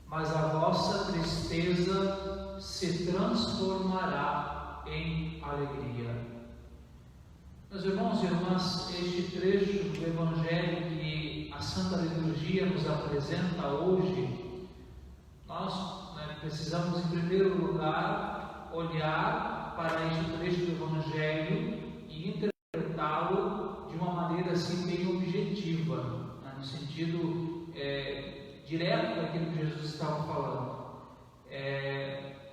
mas a vossa tristeza se transformará em alegria. Meus irmãos e irmãs, este trecho do Evangelho que a Santa Liturgia nos apresenta hoje, nós precisamos, em primeiro lugar, olhar para este trecho do Evangelho e interpretá-lo de uma maneira assim bem objetiva, no sentido direto daquilo que Jesus estava falando.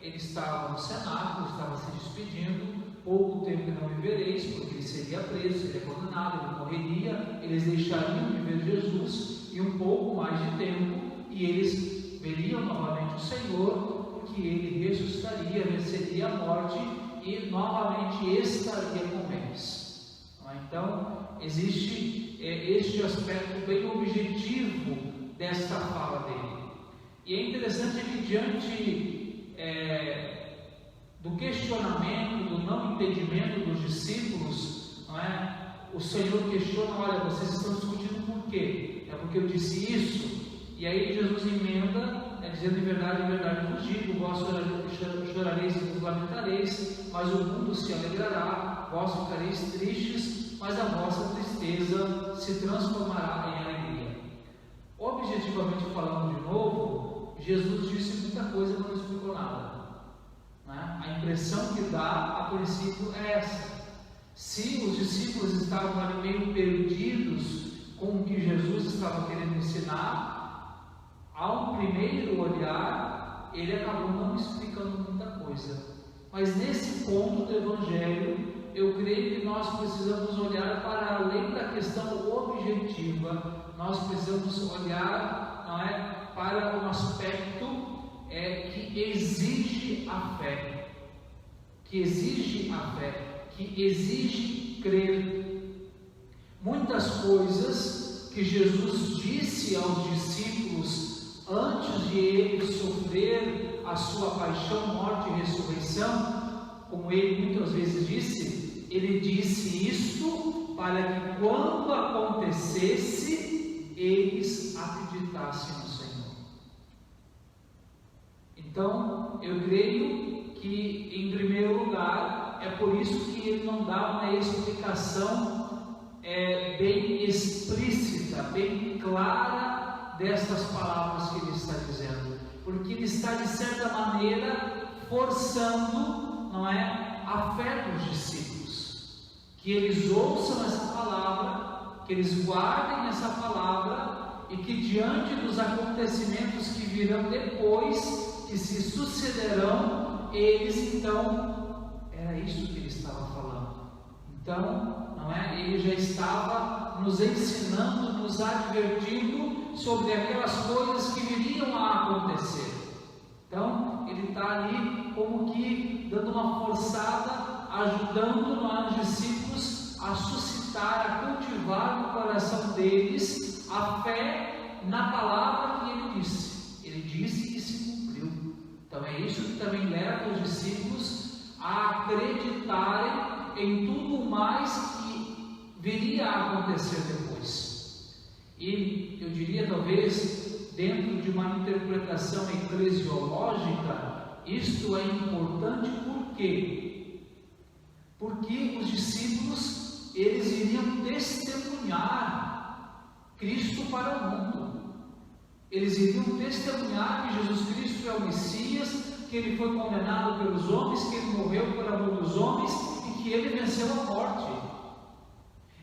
Ele estava no cenáculo, estava se despedindo. Pouco tempo não vivereis, porque ele seria preso, seria condenado, ele morreria, eles deixariam de ver Jesus, e um pouco mais de tempo, e eles veriam novamente o Senhor, porque ele ressuscitaria, venceria a morte, e novamente estaria com eles. Então, existe este aspecto bem objetivo desta fala dele. E é interessante que diante do questionamento, do não entendimento dos discípulos, o Senhor questiona: olha, vocês estão discutindo por quê? É porque eu disse isso? E aí Jesus emenda, dizendo: em verdade vos digo, vós chorareis e vos lamentareis, mas o mundo se alegrará, vós ficareis tristes, mas a vossa tristeza se transformará em alegria. Objetivamente falando de novo, Jesus disse muita coisa, mas não explicou nada. A impressão que dá, a princípio, é essa. Se os discípulos estavam ali meio perdidos com o que Jesus estava querendo ensinar, ao primeiro olhar, ele acabou não explicando muita coisa. Mas nesse ponto do Evangelho, eu creio que nós precisamos olhar para além da questão objetiva. Nós precisamos olhar para um aspecto que exige a fé, que exige crer. Muitas coisas que Jesus disse aos discípulos antes de ele sofrer a sua paixão, morte e ressurreição, como ele muitas vezes disse, ele disse isto para que quando acontecesse, eles acreditassem no Senhor. Então, eu creio que, em primeiro lugar, é por isso que ele não dá uma explicação bem explícita, bem clara destas palavras que ele está dizendo, porque ele está, de certa maneira, forçando, a fé dos discípulos, que eles ouçam essa palavra, que eles guardem essa palavra, e que diante dos acontecimentos que virão depois, que se sucederão, eles então, era isso que ele estava falando. Então, ele já estava nos ensinando, nos advertindo sobre aquelas coisas que viriam a acontecer. Então, ele está ali como que dando uma forçada, ajudando os discípulos a suscitar, a cultivar no coração deles a fé na palavra que ele disse. Ele disse e se cumpriu. Então é isso que também leva os discípulos a acreditarem em tudo mais que viria a acontecer depois. E eu diria, talvez, dentro de uma interpretação eclesiológica, isto é importante. Por quê? Porque os discípulos, eles iriam testemunhar Cristo para o mundo. Eles iriam testemunhar que Jesus Cristo é o Messias, que ele foi condenado pelos homens, que ele morreu por amor dos homens e que ele venceu a morte.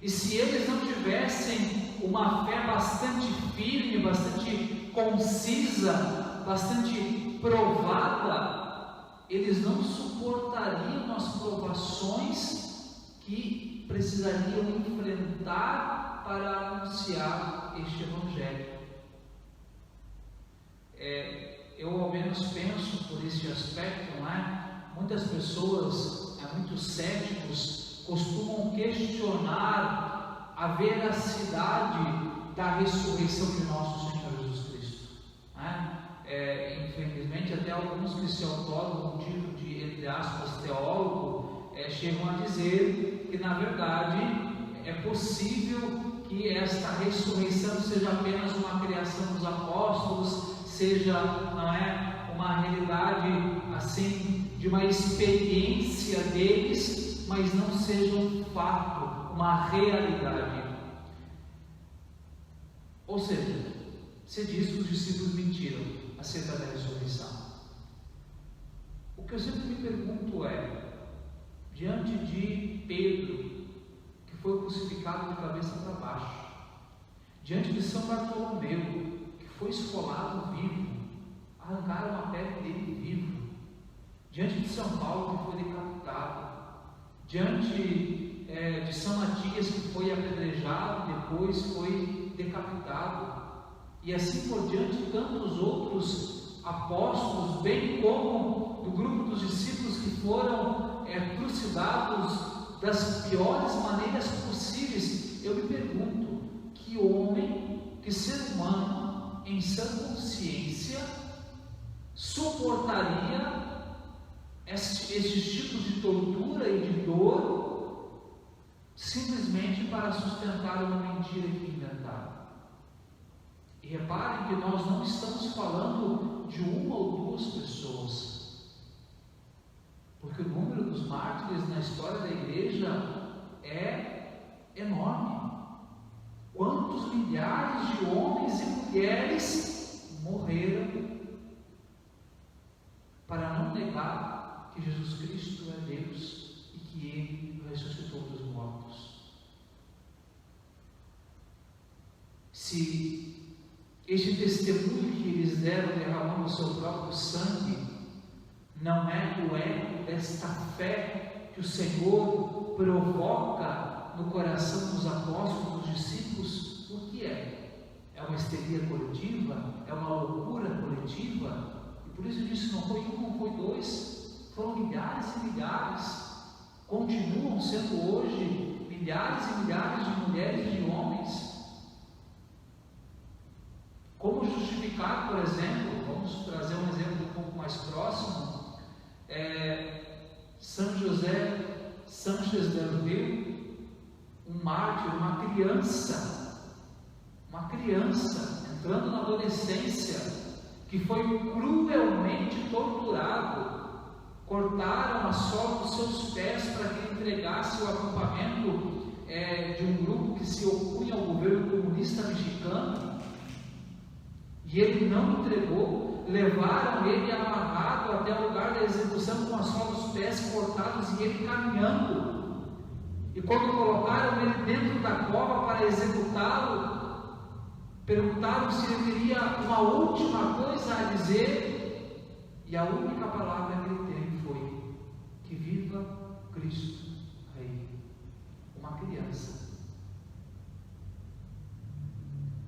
E se eles não tivessem uma fé bastante firme, bastante concisa, bastante provada, eles não suportariam as provações que precisariam enfrentar para anunciar este Evangelho. Eu ao menos penso por esse aspecto, muitas pessoas, muitos céticos, costumam questionar a veracidade da ressurreição de nosso Senhor Jesus Cristo. Infelizmente, até alguns que se autoram um título de, entre aspas, teólogo, chegam a dizer que, na verdade, é possível que esta ressurreição seja apenas uma criação dos apóstolos, não é uma realidade assim, de uma experiência deles, mas não seja um fato, uma realidade. Ou seja, se diz que os discípulos mentiram acerca da ressurreição. O que eu sempre me pergunto é, diante de Pedro, que foi crucificado de cabeça para baixo, diante de São Bartolomeu, que foi esfolado vivo, arrancaram a pele dele vivo, diante de São Paulo, que foi decapitado, diante de São Matias, que foi apedrejado, depois foi decapitado, e assim por diante, tantos outros apóstolos, bem como do grupo dos discípulos que foram trucidados das piores maneiras possíveis. Eu me pergunto, que homem, que ser humano, em sã consciência, suportaria esses tipos de tortura e de dor, simplesmente para sustentar uma mentira que inventaram? E reparem que nós não estamos falando de uma ou duas pessoas, porque o número dos mártires na história da igreja é enorme. Quantos milhares de homens e mulheres morreram para não negar que Jesus Cristo é Deus e que Ele ressuscitou dos mortos? Se este testemunho que eles deram derramando o seu próprio sangue não é o eco desta fé que o Senhor provoca no coração dos apóstolos, dos discípulos, o que é? É uma histeria coletiva? É uma loucura coletiva? E por isso eu disse, não foi um, não foi dois, foram milhares e milhares, continuam sendo hoje milhares e milhares de mulheres e de homens. Como justificar, por exemplo, vamos trazer um exemplo um pouco mais próximo, São José Sanches del Rio, um mártir, uma criança entrando na adolescência, que foi cruelmente torturado, cortaram a sola dos seus pés para que ele entregasse o acampamento de um grupo que se opunha ao governo comunista mexicano. E ele não entregou, levaram ele amarrado até o lugar da execução com a sola dos pés cortados e ele caminhando. E quando colocaram ele dentro da cova para executá-lo, perguntaram se ele teria uma última coisa a dizer, e a única palavra que ele teve foi: que viva Cristo Rei. Uma criança.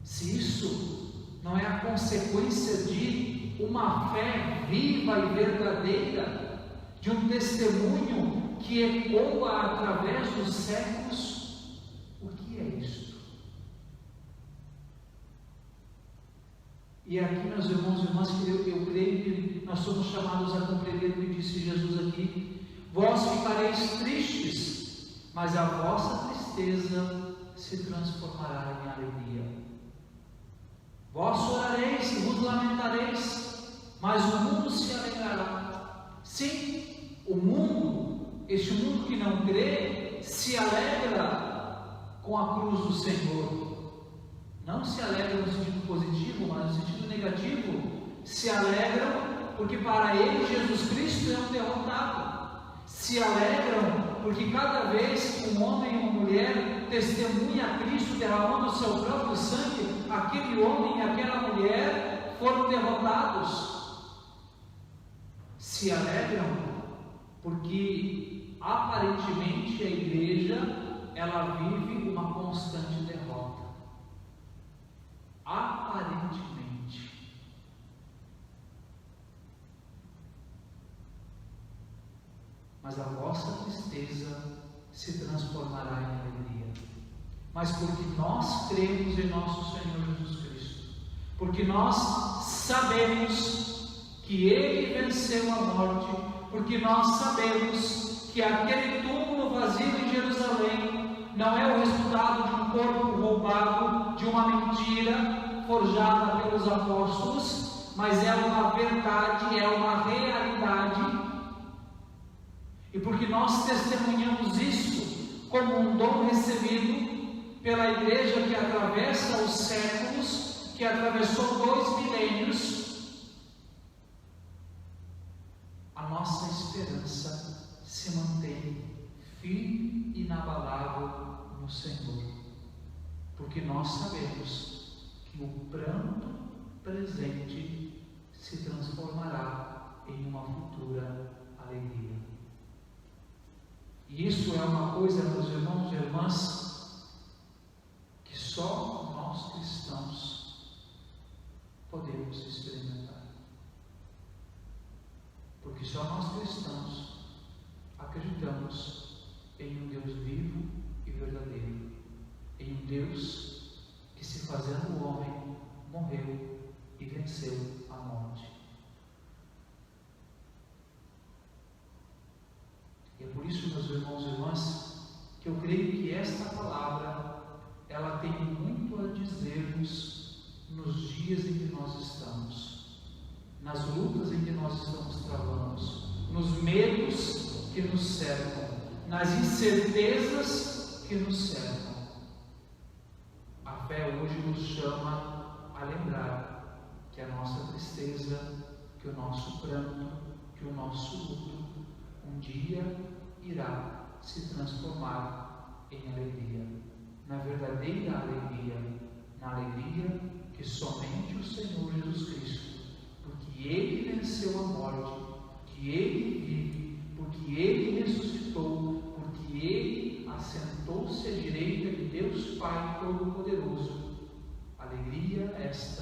Se isso não é a consequência de uma fé viva e verdadeira, de um testemunho que ecoa através dos séculos, o que é isto? E aqui, meus irmãos e irmãs, que eu creio que nós somos chamados a compreender o que disse Jesus aqui: vós ficareis tristes, mas a vossa tristeza se transformará em alegria. Vós chorareis e vos lamentareis, mas o mundo se alegrará. Sim, o mundo, este mundo que não crê, se alegra com a cruz do Senhor. Não se alegra no sentido positivo, mas no sentido negativo. Se alegram porque para eles Jesus Cristo é um derrotado. Se alegram porque cada vez que um homem e uma mulher testemunha a Cristo derramando o seu próprio sangue, aquele homem e aquela mulher foram derrotados. Se alegram porque aparentemente a igreja ela vive uma constante derrota. Aparentemente. Mas a vossa tristeza se transformará em alegria. Mas porque nós cremos em nosso Senhor Jesus Cristo, porque nós sabemos que Ele venceu a morte, porque nós sabemos que aquele túmulo vazio em Jerusalém não é o resultado de um corpo roubado, de uma mentira forjada pelos apóstolos, mas é uma verdade, é uma realidade. E porque nós testemunhamos isso como um dom recebido pela igreja que atravessa os séculos, que atravessou 2 milênios, a nossa esperança se mantém firme e inabalável no Senhor, porque nós sabemos que o pranto presente se transformará em uma futura alegria. E isso é uma coisa, meus irmãos e irmãs, que só nós cristãos podemos experimentar. Porque só nós cristãos acreditamos em um Deus vivo e verdadeiro, em um Deus que, se fazendo homem, morreu e venceu a morte. E é por isso, meus irmãos e irmãs, que eu creio que esta palavra, ela tem muito a dizer-nos nos dias em que nós estamos, nas lutas em que nós estamos travando, nos medos que nos cercam, nas incertezas que nos cercam. A fé hoje nos chama a lembrar que a nossa tristeza, que o nosso pranto, que o nosso luto, um dia irá se transformar em alegria, na verdadeira alegria, na alegria que somente o Senhor Jesus Cristo, porque Ele venceu a morte, que Ele vive, porque Ele ressuscitou, porque Ele assentou-se à direita de Deus Pai Todo-Poderoso. Alegria esta